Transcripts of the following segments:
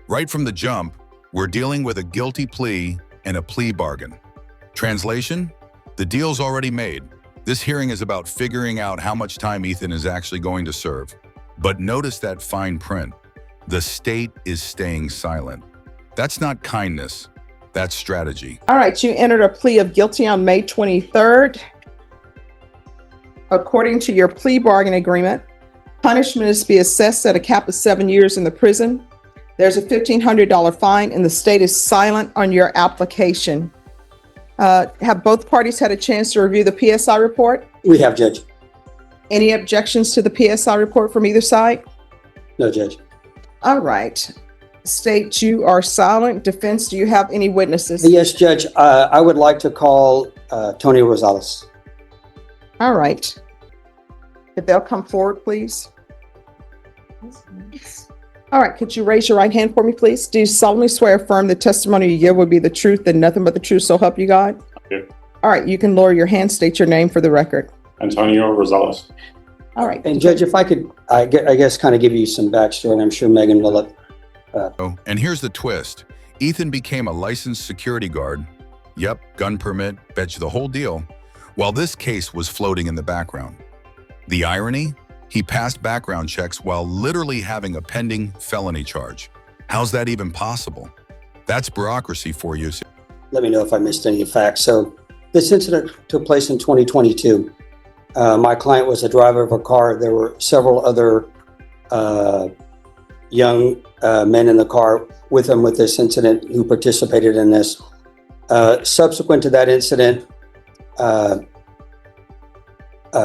Right from the jump, we're dealing with a guilty plea and a plea bargain. Translation? The deal's already made. This hearing is about figuring out how much time Ethan is actually going to serve. But notice that fine print. The state is staying silent. That's not kindness, that's strategy. All right, you entered a plea of guilty on May 23rd. According to your plea bargain agreement, punishment is to be assessed at a cap of 7 years in the prison. There's a $1,500 fine, and the state is silent on your application. Have both parties had a chance to review the PSI report? We have, Judge. Any objections to the PSI report from either side? No, Judge. All right. State, you are silent. Defense, do you have any witnesses? Yes, Judge. I would like to call Tony Rosales. All right. If they'll come forward, please. All right. Could you raise your right hand for me, please? Do you solemnly swear or affirm the testimony you give will be the truth and nothing but the truth, so help you God? Yeah. All right. You can lower your hand. State your name for the record. Antonio Rosales. All right. And Judge, if I could, I guess, kind of give you some backstory, and I'm sure Megan will. And here's the twist. Ethan became a licensed security guard. Yep, gun permit, bet you the whole deal. While this case was floating in the background. The irony? He passed background checks while literally having a pending felony charge. How's that even possible? That's bureaucracy for you. Let me know if I missed any facts. So this incident took place in 2022. My client was a driver of a car. There were several other young men in the car with him with this incident who participated in this. Subsequent to that incident,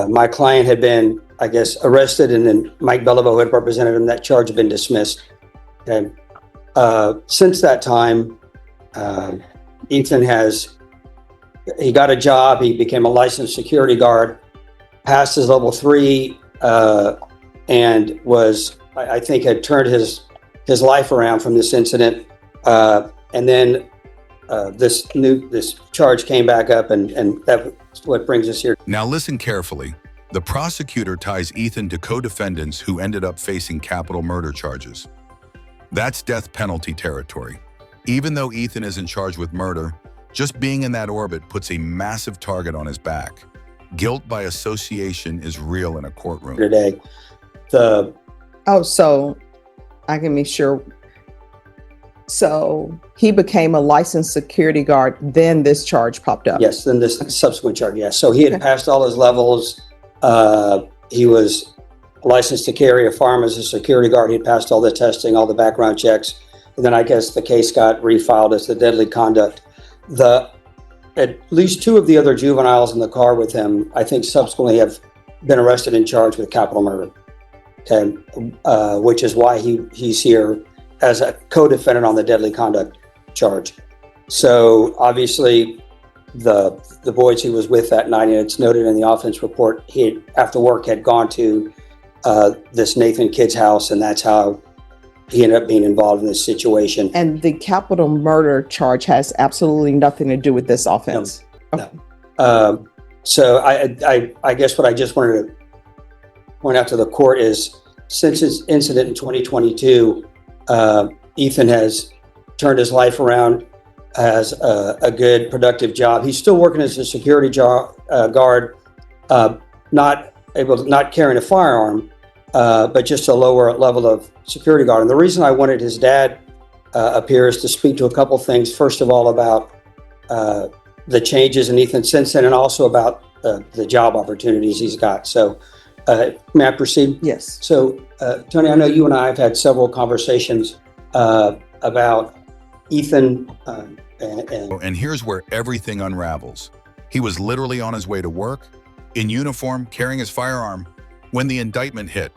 my client had been, I guess, arrested, and then Mike Beliveau had represented him. That charge had been dismissed. Okay. Since that time, Ethan he got a job. He became a licensed security guard, passed his level 3, and was, I think, had turned his life around from this incident. And then this charge came back up, and that's what brings us here. Now listen carefully. The prosecutor ties Ethan to co-defendants who ended up facing capital murder charges. That's death penalty territory. Even though Ethan isn't charged with murder, just being in that orbit puts a massive target on his back. Guilt by association is real in a courtroom. Today, So I can be sure. So he became a licensed security guard, then this charge popped up. yes, then this subsequent charge, yes. So he had passed all his levels. He was licensed to carry a firearm as a security guard. He had passed all the testing, all the background checks. And then I guess the case got refiled as the deadly conduct. At least 2 of the other juveniles in the car with him, I think, subsequently have been arrested and charged with capital murder. Okay, which is why he's here as a co-defendant on the deadly conduct charge. So obviously, the boys he was with that night, and it's noted in the offense report, he after work had gone to this Nathan kid's house, and that's how he ended up being involved in this situation. And the capital murder charge has absolutely nothing to do with this offense. No. So I guess what I just wanted to point out to the court is, since his incident in 2022, Ethan has turned his life around, has a good, productive job. He's still working as a security guard, not carrying a firearm, but just a lower level of security guard. And the reason I wanted his dad up here is to speak to a couple things. First of all, about the changes in Ethan since then, and also about the job opportunities he's got. So may I proceed? Yes. So Tony, I know you and I have had several conversations about Ethan. And here's where everything unravels. He was literally on his way to work, in uniform, carrying his firearm, when the indictment hit.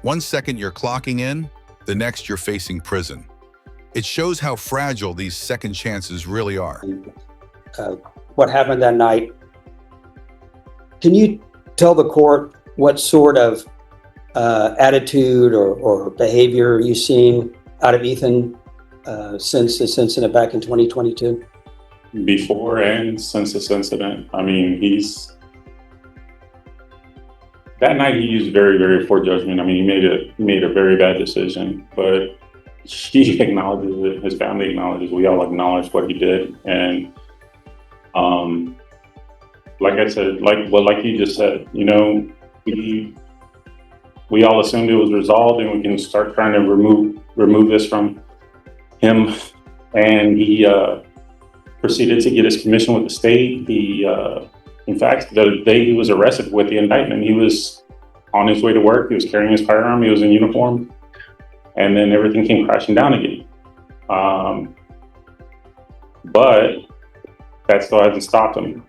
1 second you're clocking in, the next you're facing prison. It shows how fragile these second chances really are. What happened that night? Can you tell the court what sort of attitude or behavior you've seen out of Ethan since this incident back in 2022? Before and since this incident, I mean, that night he used very, very poor judgment. I mean, he made a very bad decision, but he acknowledges it, his family acknowledges, we all acknowledge what he did. And like I said, like you just said, you know, we all assumed it was resolved and we can start trying to remove this from him. And he proceeded to get his commission with the state. He, in fact, the day he was arrested with the indictment, he was on his way to work. He was carrying his firearm. He was in uniform. And then everything came crashing down again. But that still hasn't stopped him.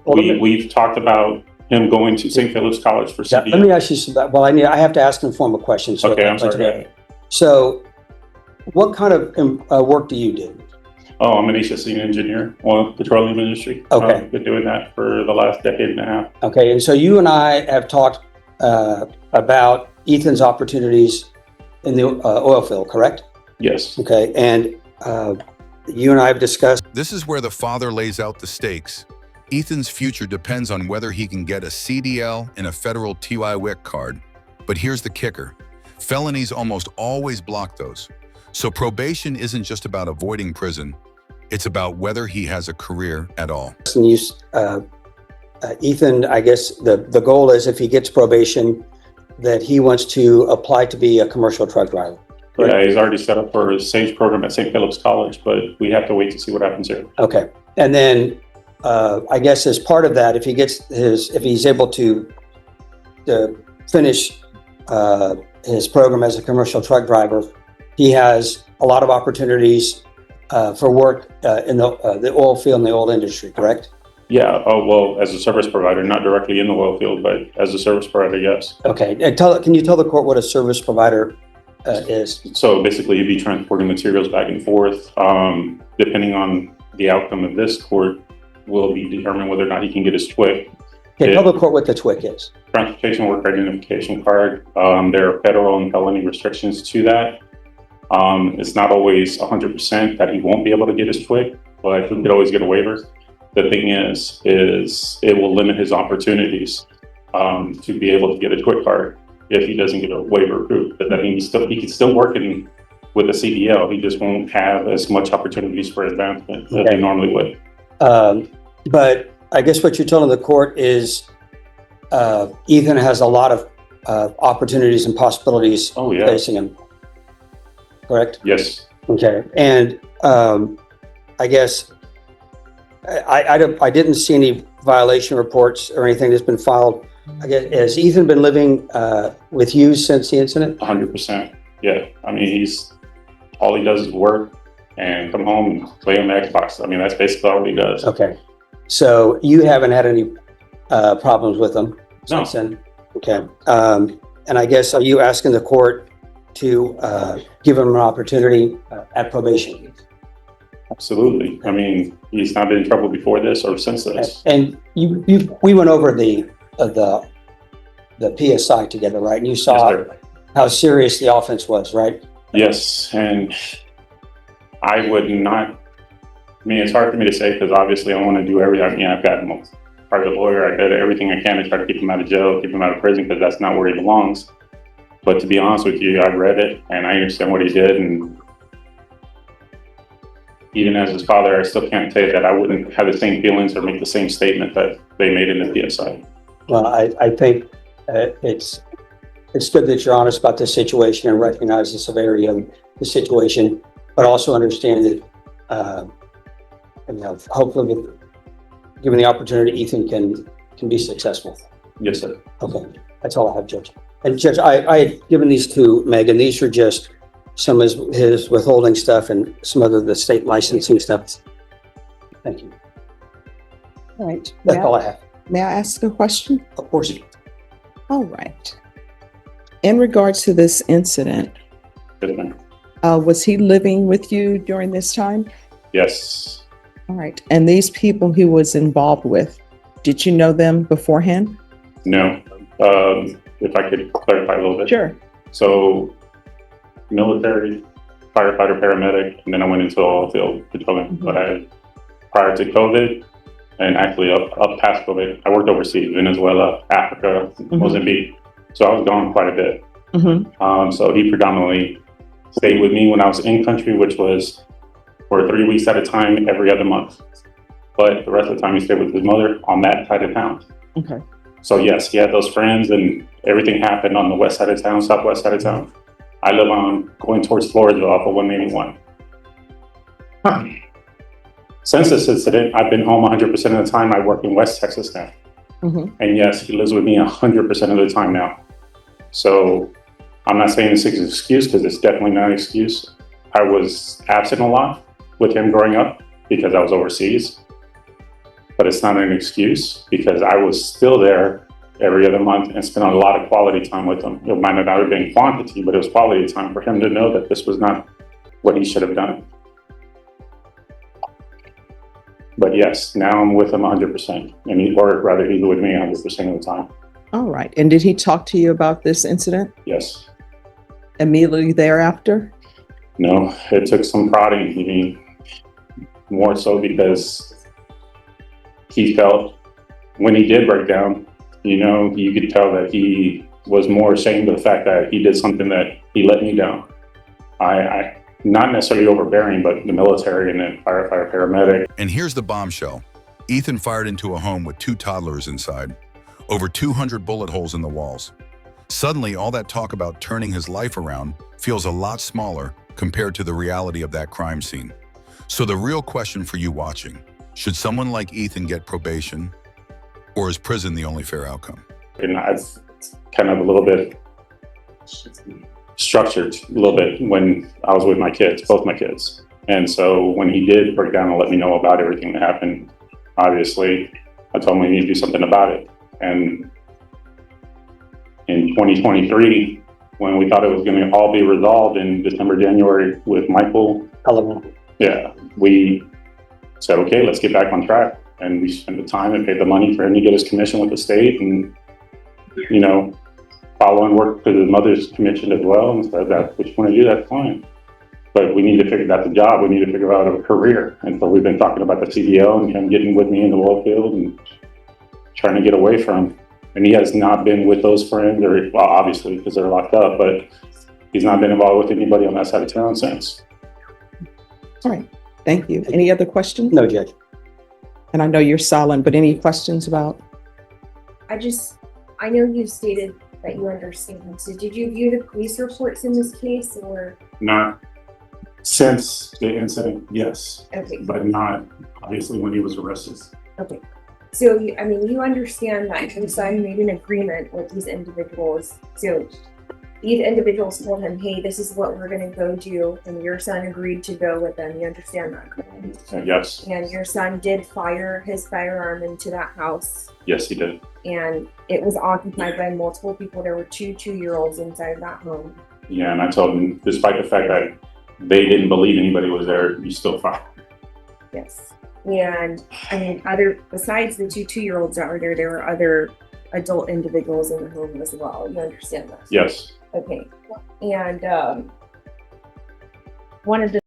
We've talked about him going to St. Phillips College for CDL. Let me ask you some, well, I have to ask in form of questions. So Okay, I'm sorry. So what kind of work do you do? Oh, I'm an HSE engineer on the petroleum industry. Okay. I've been doing that for the last decade and a half. Okay, and so you and I have talked about Ethan's opportunities in the oil field, correct? Yes. Okay, and you and I have discussed. This is where the father lays out the stakes. Ethan's future depends on whether he can get a CDL and a federal TWIC card. But here's the kicker. Felonies almost always block those. So probation isn't just about avoiding prison. It's about whether he has a career at all. Ethan, I guess the goal is if he gets probation, that he wants to apply to be a commercial truck driver. Correct? Yeah, he's already set up for a SAGE program at St. Phillips College, but we have to wait to see what happens here. Okay, and then I guess as part of that, if he's able to finish his program as a commercial truck driver, he has a lot of opportunities for work in the oil field and the oil industry, correct? Yeah, oh, well, as a service provider, not directly in the oil field, but as a service provider, yes. Okay, and can you tell the court what a service provider is? So basically you'd be transporting materials back and forth. Depending on the outcome of this court will be determined whether or not he can get his TWIC. Okay, tell the court what the TWIC is. Transportation Work Identification Card. There are federal and felony restrictions to that. It's not always 100% that he won't be able to get his TWIC, but he could always get a waiver. The thing is it will limit his opportunities to be able to get a TWIC card if he doesn't get a waiver approved. But that means he can still work with a CDL. He just won't have as much opportunities for advancement as he normally would. But I guess what you're telling the court is Ethan has a lot of opportunities and possibilities facing him. Correct? Yes. Okay. And I guess I didn't see any violation reports or anything that's been filed. I guess, has Ethan been living with you since the incident? 100%. Yeah. I mean, all he does is work and come home and play on the Xbox. I mean, that's basically all he does. Okay. So you haven't had any problems with him since No. then? Okay. And I guess, are you asking the court to give him an opportunity at probation? Absolutely. I mean, he's not been in trouble before this or since this. And we went over the PSI together, right? And you saw Yes, sir. how serious the offense was, right? Yes, and I would not. I mean, it's hard for me to say because obviously I want to do everything. I mean, I've got a private lawyer. I did everything I can to try to keep him out of jail, keep him out of prison because that's not where he belongs. But to be honest with you, I read it and I understand what he did. And even as his father, I still can't say that I wouldn't have the same feelings or make the same statement that they made in the PSI. Well, I think it's good that you're honest about the situation and recognize the severity of the situation, but also understand that, hopefully, given the opportunity, Ethan can be successful. Yes, sir. Okay, that's all I have, Judge. And Judge, I had given these to Megan. These are just some of his withholding stuff and some of the state licensing stuff. Thank you. All right. That's all I have. May I ask a question? Of course. All right. In regards to this incident, Yes, ma'am. was he living with you during this time? Yes. All right. And these people he was involved with, did you know them beforehand? No. If I could clarify a little bit. Sure. So, military, firefighter, paramedic, and then I went into oil field patrolling. But prior to COVID, and actually up past COVID, I worked overseas, Venezuela, Africa, Mozambique. So I was gone quite a bit. So he predominantly stayed with me when I was in country, which was for 3 weeks at a time, every other month. But the rest of the time he stayed with his mother on that side of town. Okay. So yes, he had those friends and everything happened on the west side of town, southwest side of town. I live on going towards Florida off of 181. Since this incident, I've been home 100% of the time. I work in West Texas now. And yes, he lives with me 100% of the time now. So I'm not saying this is an excuse because it's definitely not an excuse. I was absent a lot with him growing up because I was overseas. But it's not an excuse because I was still there every other month and spent a lot of quality time with him. It might not have been quantity, but it was quality time for him to know that this was not what he should have done. But yes, now I'm with him 100%, or rather he's with me 100% of the time. All right. And did he talk to you about this incident Yes. immediately thereafter? No, it took some prodding. I mean, more so because he felt when he did break down, you could tell that he was more ashamed of the fact that he did something that he let me down. I not necessarily overbearing, but the military and then firefighter, paramedic. And here's the bombshell. Ethan fired into a home with 2 toddlers inside, over 200 bullet holes in the walls. Suddenly, all that talk about turning his life around feels a lot smaller compared to the reality of that crime scene. So the real question for you watching, should someone like Ethan get probation, or is prison the only fair outcome? And I've kind of a little bit structured a little bit when I was with my kids, both my kids. And so when he did break down and let me know about everything that happened, obviously, I told him we need to do something about it. And in 2023, when we thought it was going to all be resolved in December, January with Michael, yeah, we said, okay, let's get back on track. And we spent the time and paid the money for him to get his commission with the state and, follow and work because his mother's commissioned as well. And said that, what you want to do, that's fine. But we need to figure out the job. We need to figure out a career. And so we've been talking about the CDL and him getting with me in the oil field and trying to get away from him. And he has not been with those friends, or well, obviously because they're locked up, but he's not been involved with anybody on that side of town since. All right. Thank you. Any other questions? No, Judge. And I know you're silent, but any questions about? I know you stated that you understand. So did you view the police reports in this case or? Not since the incident, yes. Okay. But not obviously when he was arrested. Okay. So, you understand that your son made an agreement with these individuals. So these individuals told him, hey, this is what we're going to go do. And your son agreed to go with them. You understand that, correct? Yes. And your son did fire his firearm into that house. Yes, he did. And it was occupied by multiple people. There were 2 2-year-olds inside of that home. Yeah, and I told him, despite the fact that they didn't believe anybody was there, you still fired. Yes. And besides the 2 2-year-olds that were there were other adult individuals in the home as well. You understand that? Yes. Okay. And one of the